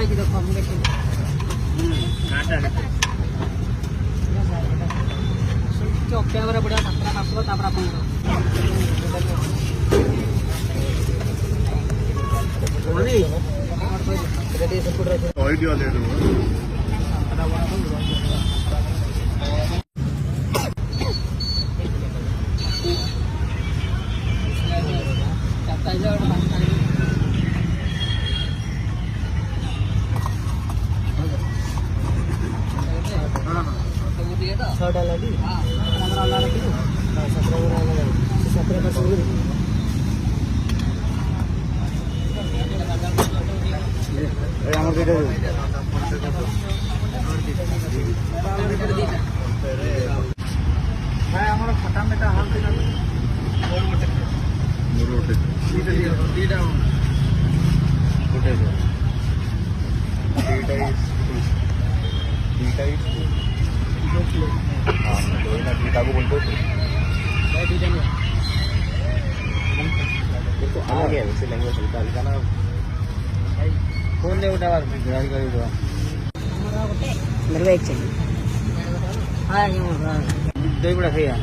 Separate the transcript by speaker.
Speaker 1: भाई की देखो हम देखिए
Speaker 2: काटा काटा
Speaker 1: चौकिया बड़ा बढ़िया सतरा सातशो तापर अपन
Speaker 2: ऑइल वाले
Speaker 1: डाला दी हाँ 15 लगी 17% फटा मेटा हाल
Speaker 2: बोलते आ गया वैसे लैंग्वेज हल्का हल्का ना फोन नहीं उठा गाड़ी गाड़ी हुआ
Speaker 1: मेरे को एक चाहिए हाँ ये
Speaker 2: दही बड़ा खाया